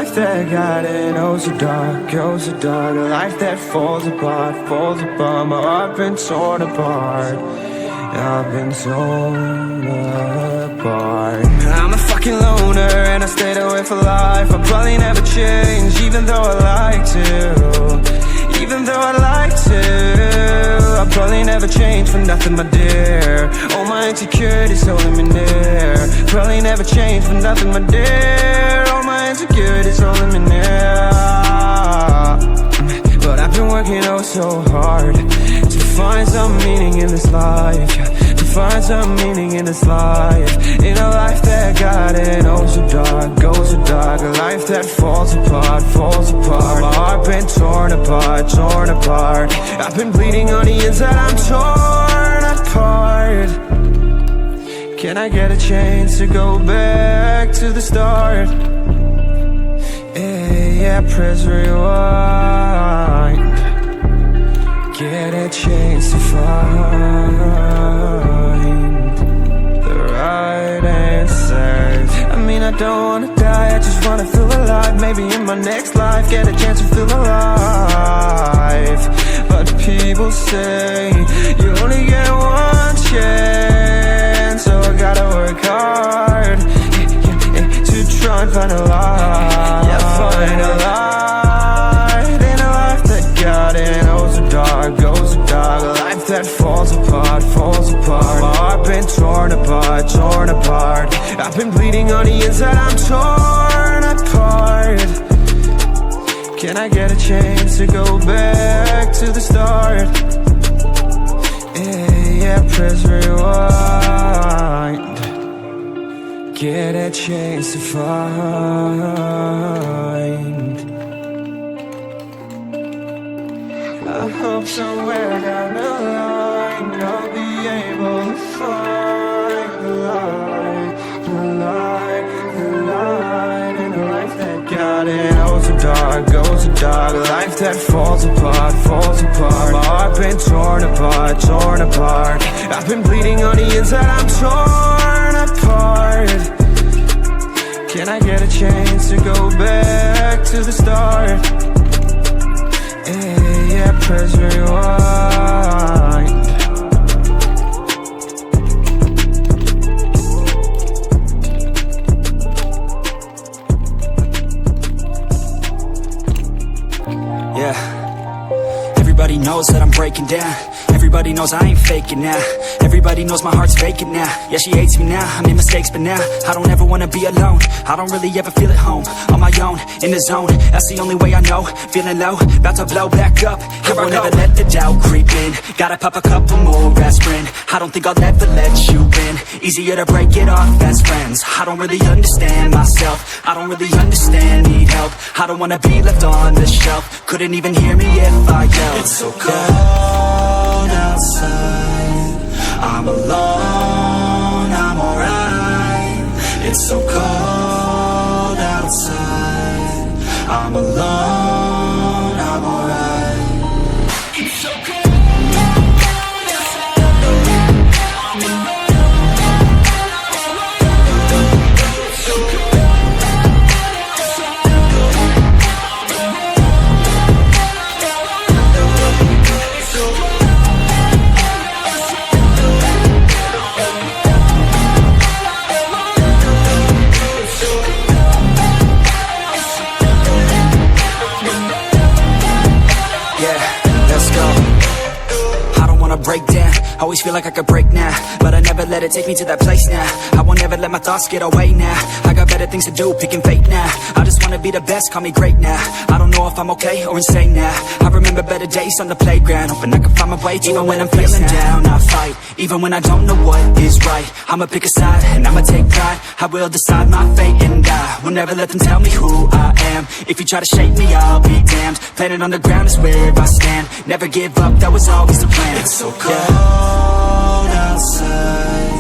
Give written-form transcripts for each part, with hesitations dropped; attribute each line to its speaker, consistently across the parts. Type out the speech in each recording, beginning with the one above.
Speaker 1: life that got it, oh so dark, oh so dark. A life that falls apart, falls apart. My heart been torn apart, I've been torn apart. I'm a fucking loner and I stayed away for life. I'll probably never change, even though I like to. Even though I'd like to, I'll probably never change for nothing, my dear. All my insecurities holding me near. Probably never change for nothing, my dear. All my insecurities holding me near. But I've been working oh so hard to find some meaning in this life, to find some meaning in this life. In a life that got it oh so dark, oh so dark. A life that falls apart, falls apart. My heart been torn apart, torn apart. I've been bleeding on the inside, I'm torn apart. Can I get a chance to go back to the start? Yeah, press rewind. Get a chance to find the right answers. I mean, I don't wanna die, I just wanna feel alive. Maybe in my next life, get a chance to feel alive. But people say you only get one chance, so I gotta work hard to try and find a light. Yeah, find a light in a life that got it oh so dark, oh so dark. A life that falls apart, falls apart. My heart been torn apart, torn apart. I've been bleeding on the inside, I'm torn apart. Can I get a chance to go back to the start? Yeah, press rewind. Get a chance to find. I hope somewhere down the line I'll be able to find the light, the light, the light in a life that got it oh so dark, oh so dark. A life that falls apart, falls apart. My heart been torn apart, torn apart. I've been bleeding on the inside, I'm torn apart. Can I get a chance to go back to the start? Yeah, press rewind.
Speaker 2: Yeah, everybody knows that I'm breaking down. Everybody knows I ain't faking now. Everybody knows my heart's vacant now. Yeah, she hates me now, I made mistakes but now I don't ever wanna be alone. I don't really ever feel at home. On my own, in the zone, that's the only way I know. Feeling low, about to blow back up. I won't ever let the doubt creep in. Gotta pop a couple more aspirin. I don't think I'll ever let you in. Easier to break it off best friends. I don't really understand myself. I don't really understand, need help. I don't wanna be left on the shelf. Couldn't even hear me if I yelled. It's so cold outside, I'm alone, I'm alright. It's so cold outside, I'm alone, I'm alright. It's so cold outside, I'm alone, I'm alright. It's so cold outside, I'm break down, always feel like I could break now, but I never let it take me to that place now. I won't ever let my thoughts get away now. I got better things to do, picking fate now. I just wanna be the best, call me great now. I don't know if I'm okay or insane now. I remember better days on the playground, hoping I can find my way even when I'm feeling down. I fight, even when I don't know what is right. I'ma pick a side, and I'ma take pride. I will decide my fate and I will never let them tell me who I am. If you try to shake me, I'll be damned. Planet on the ground is where I stand. Never give up, that was always the plan. It's so cold outside,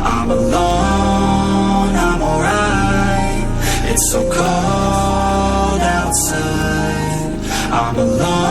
Speaker 2: I'm alone, I'm alright. It's so cold outside, I'm alone.